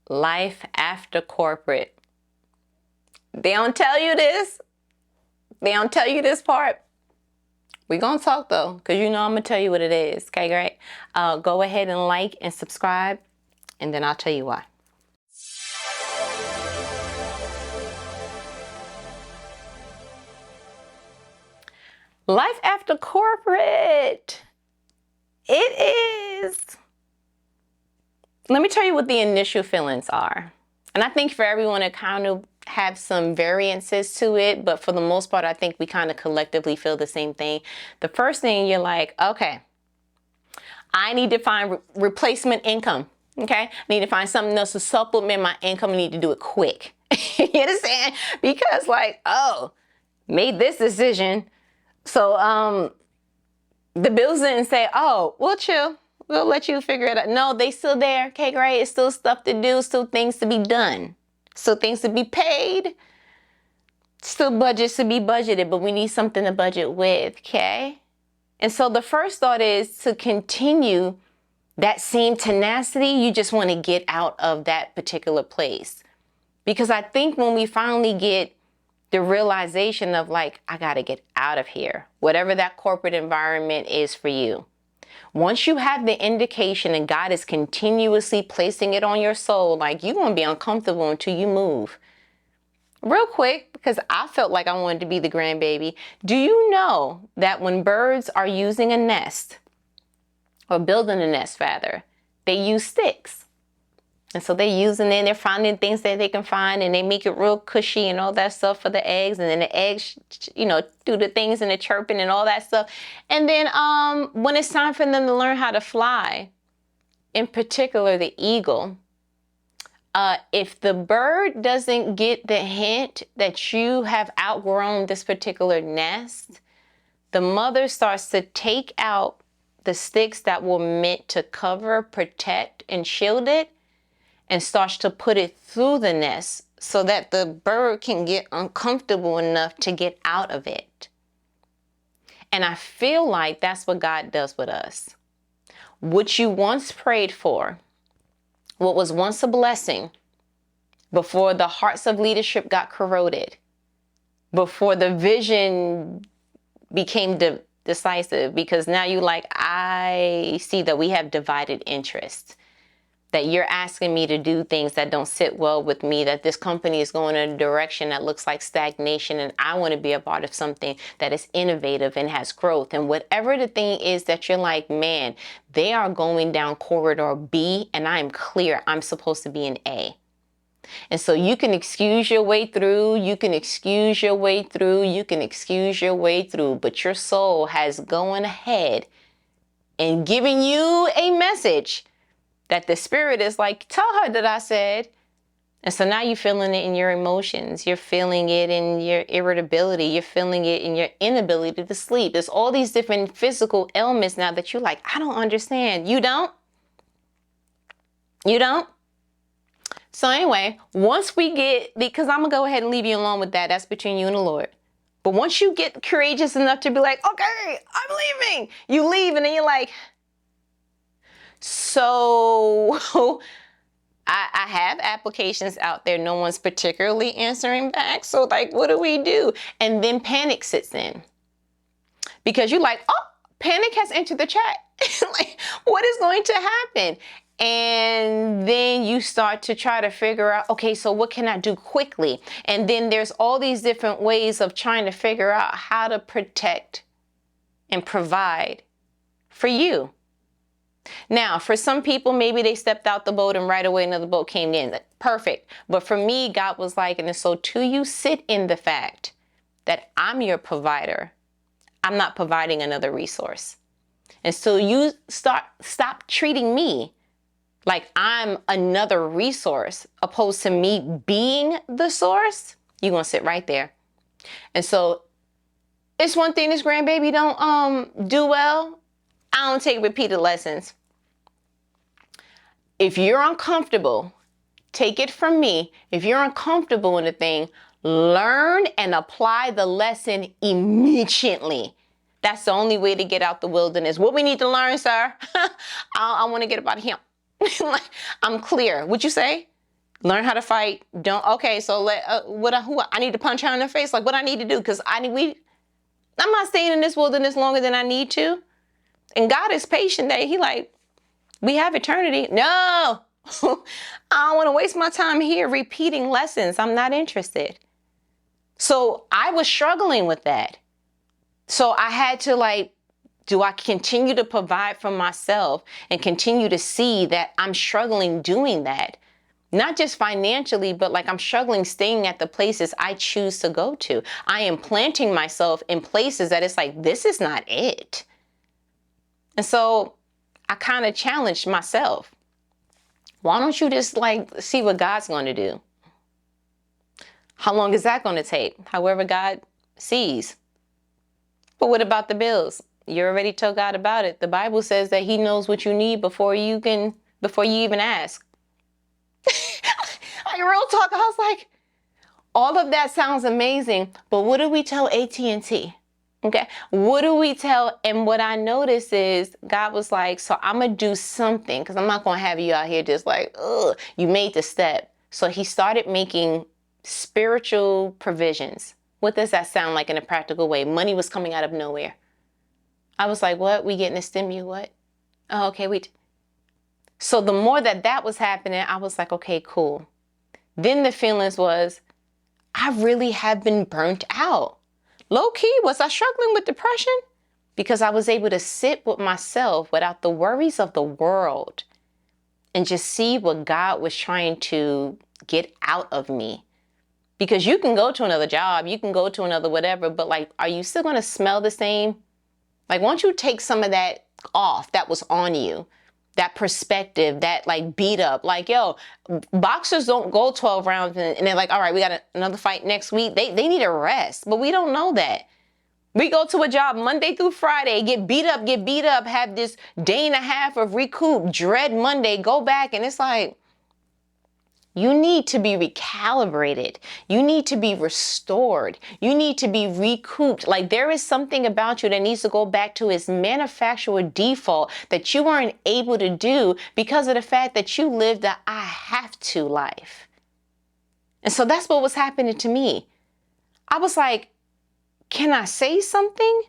Life after corporate. They don't tell you this. They don't tell you this part. We're going to talk though, because you know I'm going to tell you what it is. Okay, great. Go ahead and like and subscribe, and then I'll tell you why. Life after corporate. It is. Let me tell you what the initial feelings are. And I think for everyone it kind of have some variances to it, but for the most part, I think we kind of collectively feel the same thing. The first thing, you're like, okay, I need to find replacement income. Okay, I need to find something else to supplement my income. I need to do it quick. You understand? Because like, oh, made this decision. So the bills didn't say, oh, we'll chill. We'll let you figure it out. No, they still there. Okay, great. It's still stuff to do, still things to be done. Still things to be paid. Still budgets to be budgeted, but we need something to budget with, okay? And so the first thought is to continue that same tenacity. You just want to get out of that particular place. Because I think when we finally get the realization of like, I got to get out of here, whatever that corporate environment is for you. Once you have the indication and God is continuously placing it on your soul, like you're going to be uncomfortable until you move. Real quick, because I felt like I wanted to be the grandbaby. Do you know that when birds are using a nest or building a nest rather, they use sticks? And so they're using it, they're finding things that they can find, and they make it real cushy and all that stuff for the eggs. And then the eggs, you know, do the things and the chirping and all that stuff. And then when it's time for them to learn how to fly, in particular the eagle, if the bird doesn't get the hint that you have outgrown this particular nest, the mother starts to take out the sticks that were meant to cover, protect, and shield it, and starts to put it through the nest so that the bird can get uncomfortable enough to get out of it. And I feel like that's what God does with us. What you once prayed for, what was once a blessing, before the hearts of leadership got corroded, before the vision became decisive, because now you like, I see that we have divided interests. That you're asking me to do things that don't sit well with me, that this company is going in a direction that looks like stagnation, and I want to be a part of something that is innovative and has growth. And whatever the thing is that you're like, man, they are going down corridor B, and I'm clear I'm supposed to be in A. And so you can excuse your way through, you can excuse your way through, you can excuse your way through, but your soul has gone ahead and given you a message that the spirit is like, tell her that I said. And so now you're feeling it in your emotions. You're feeling it in your irritability. You're feeling it in your inability to sleep. There's all these different physical ailments now that you're like, I don't understand. You don't? You don't? So anyway, once we get, because I'm going to go ahead and leave you alone with that. That's between you and the Lord. But once you get courageous enough to be like, okay, I'm leaving. You leave and then you're like, so I have applications out there. No one's particularly answering back. So like, what do we do? And then panic sits in because you're like, oh, panic has entered the chat. Like, what is going to happen? And then you start to try to figure out, okay, so what can I do quickly? And then there's all these different ways of trying to figure out how to protect and provide for you. Now, for some people, maybe they stepped out the boat and right away another boat came in. Perfect. But for me, God was like, and so till you sit in the fact that I'm your provider, I'm not providing another resource. And so you stop treating me like I'm another resource opposed to me being the source, you're going to sit right there. And so it's one thing this grandbaby don't do well. I don't take repeated lessons. If you're uncomfortable, take it from me. If you're uncomfortable in a thing, learn and apply the lesson immediately. That's the only way to get out the wilderness. What we need to learn, sir? I want to get about him. I'm clear. What'd you say? Learn how to fight. Don't, okay, so I need to punch her in the face? Like, what I need to do? Because I'm not staying in this wilderness longer than I need to. And God is patient that he like, we have eternity. No, I don't want to waste my time here repeating lessons. I'm not interested. So I was struggling with that. So I had to like, do I continue to provide for myself and continue to see that I'm struggling doing that? Not just financially, but like I'm struggling staying at the places I choose to go to. I am planting myself in places that it's like, this is not it. And so I kind of challenged myself. Why don't you just like see what God's going to do? How long is that going to take? However God sees. But what about the bills? You already told God about it. The Bible says that he knows what you need before you even ask. Like real talk, I was like, all of that sounds amazing, but what do we tell AT&T? Okay, what do we tell? And what I noticed is God was like, so I'm gonna do something, because I'm not gonna have you out here just like, ugh, you made the step. So he started making spiritual provisions. What does that sound like in a practical way? Money was coming out of nowhere. I was like, what? We getting a stimu? What? Oh, okay, So the more that was happening, I was like, okay, cool. Then the feelings was, I really have been burnt out. Low key, was I struggling with depression? Because I was able to sit with myself without the worries of the world and just see what God was trying to get out of me. Because you can go to another job, you can go to another whatever, but like, are you still going to smell the same? Like, why don't you take some of that off that was on you? That perspective, that like beat up, like, yo, boxers don't go 12 rounds and they're like, all right, we got another fight next week. They need a rest, but we don't know that. We go to a job Monday through Friday, get beat up, have this day and a half of recoup, dread Monday, go back. And it's like, you need to be recalibrated. You need to be restored. You need to be recouped. Like there is something about you that needs to go back to its manufacturer default that you weren't able to do because of the fact that you lived the I have to life. And so that's what was happening to me. I was like, can I say something?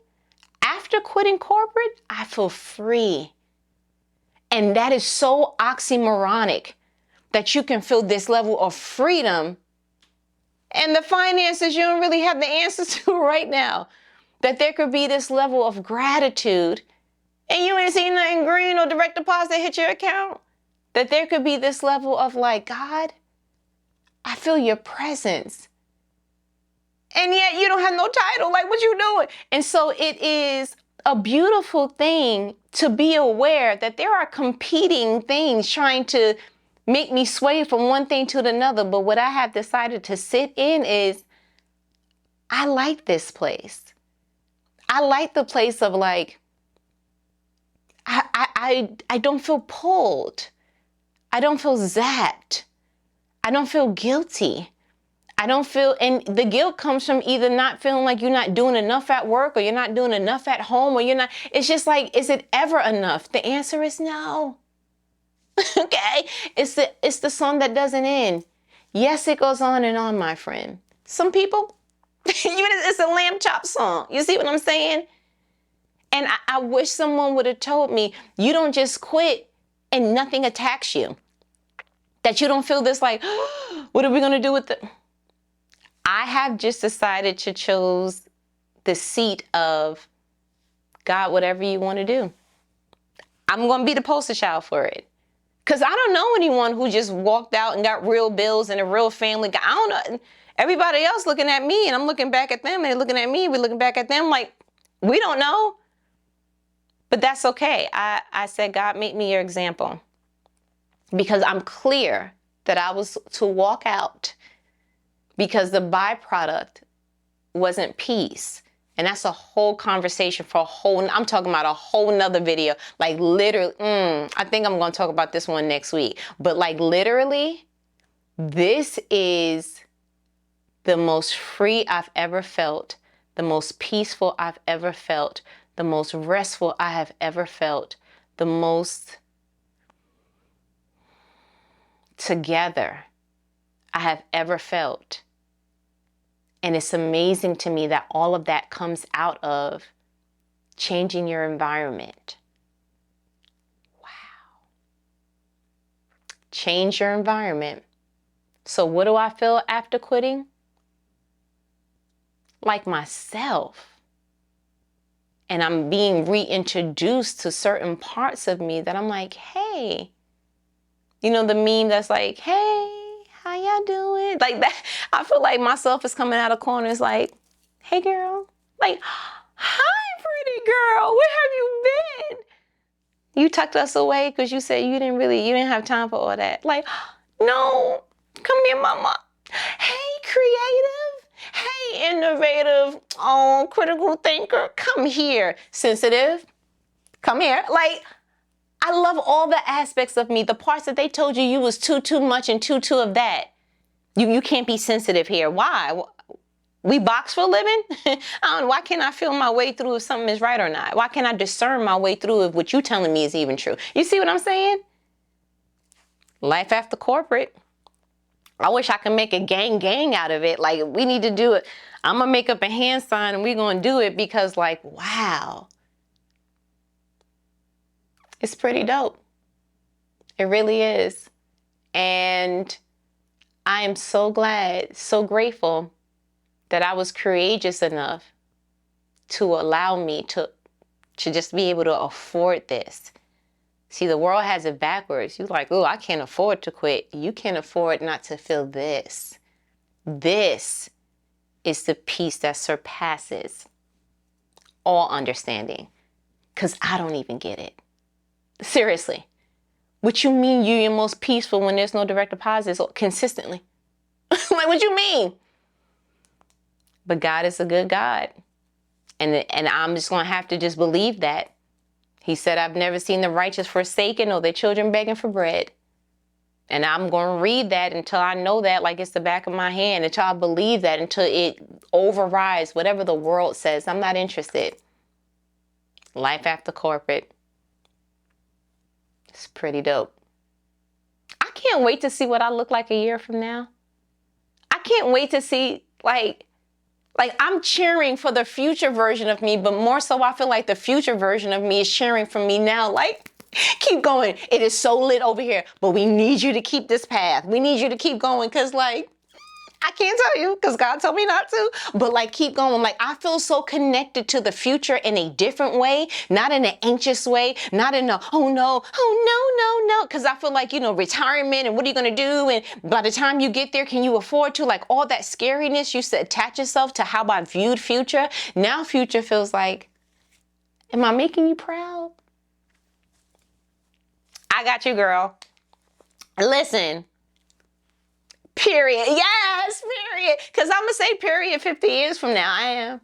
After quitting corporate, I feel free. And that is so oxymoronic. That you can feel this level of freedom and the finances you don't really have the answers to right now. That there could be this level of gratitude and you ain't seen nothing green or direct deposit hit your account. That there could be this level of like, God, I feel your presence. And yet you don't have no title. Like, what you doing? And so it is a beautiful thing to be aware that there are competing things trying to make me sway from one thing to another. But what I have decided to sit in is, I like this place. I like the place of like, I don't feel pulled. I don't feel zapped. I don't feel guilty. I don't feel, and the guilt comes from either not feeling like you're not doing enough at work or you're not doing enough at home or you're not, it's just like, is it ever enough? The answer is no. Okay, it's the song that doesn't end. Yes, it goes on and on, my friend. Some people, it's a lamb chop song. You see what I'm saying? And I wish someone would have told me, you don't just quit and nothing attacks you. That you don't feel this like, what are we going to do with the... I have just decided to choose the seat of, God, whatever you want to do. I'm going to be the poster child for it. Because I don't know anyone who just walked out and got real bills and a real family. I don't know. Everybody else looking at me and I'm looking back at them and they're looking at me. We're looking back at them like, we don't know. But that's okay. I said, God, make me your example. Because I'm clear that I was to walk out because the byproduct wasn't peace. And that's a whole conversation for I'm talking about a whole nother video. Like literally, I think I'm going to talk about this one next week. But like literally, this is the most free I've ever felt, the most peaceful I've ever felt, the most restful I have ever felt, the most together I have ever felt. And it's amazing to me that all of that comes out of changing your environment. Wow. Change your environment. So what do I feel after quitting? Like myself. And I'm being reintroduced to certain parts of me that I'm like, hey, you know, the meme that's like, hey, how y'all doing? Like that. I feel like myself is coming out of corners like, hey girl, like, hi pretty girl, where have you been? You tucked us away because you said you didn't have time for all that. Like, no, come here, mama. Hey, creative. Hey, innovative. Oh, critical thinker. Come here. Sensitive. Come here. Like, I love all the aspects of me. The parts that they told you was too much and too of that. You can't be sensitive here. Why? We box for a living? Why can't I feel my way through if something is right or not? Why can't I discern my way through if what you're telling me is even true? You see what I'm saying? Life after corporate. I wish I could make a gang out of it. Like, we need to do it. I'm going to make up a hand sign and we're going to do it because, like, wow. It's pretty dope. It really is. And I am so glad, so grateful that I was courageous enough to allow me to just be able to afford this. See, the world has it backwards. You're like, oh, I can't afford to quit. You can't afford not to feel this. This is the peace that surpasses all understanding. Because I don't even get it. Seriously. What you mean you're your most peaceful when there's no direct deposits consistently? Like, what you mean? But God is a good God. And I'm just going to have to just believe that. He said, I've never seen the righteous forsaken or their children begging for bread. And I'm going to read that until I know that like it's the back of my hand, until I believe that, until it overrides whatever the world says. I'm not interested. Life after corporate. It's pretty dope. I can't wait to see what I look like a year from now. I can't wait to see, like I'm cheering for the future version of me, but more so I feel like the future version of me is cheering for me now. Like, keep going. It is so lit over here, but we need you to keep this path. We need you to keep going because, like, I can't tell you because God told me not to, but like, keep going. Like, I feel so connected to the future in a different way, not in an anxious way, not in a, oh no, because I feel like, you know, retirement and what are you going to do? And by the time you get there, can you afford to? Like, all that scariness used to attach yourself to how I viewed future. Now future feels like, am I making you proud? I got you, girl. Listen. Period. Yes, period. Because I'm going to say period 50 years from now. I am.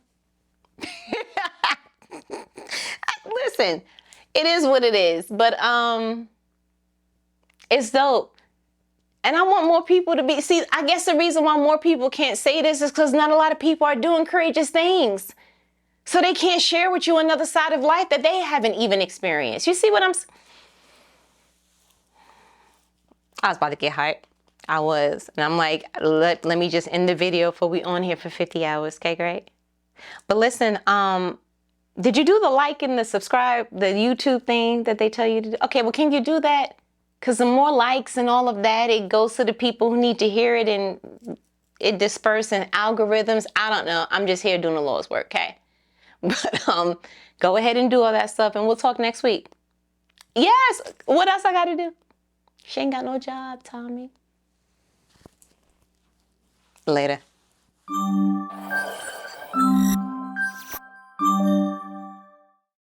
Listen, it is what it is. But it's dope. And I want more people to be. See, I guess the reason why more people can't say this is because not a lot of people are doing courageous things. So they can't share with you another side of life that they haven't even experienced. You see what I'm saying? I was about to get hyped. I was. And I'm like, let me just end the video before we on here for 50 hours. Okay, great. But listen, did you do the like and the subscribe, the YouTube thing that they tell you to do? Okay, well, can you do that? Because the more likes and all of that, it goes to the people who need to hear it and it disperses in algorithms. I don't know. I'm just here doing the Lord's work, okay? But go ahead and do all that stuff and we'll talk next week. Yes. What else I got to do? She ain't got no job, Tommy. Later.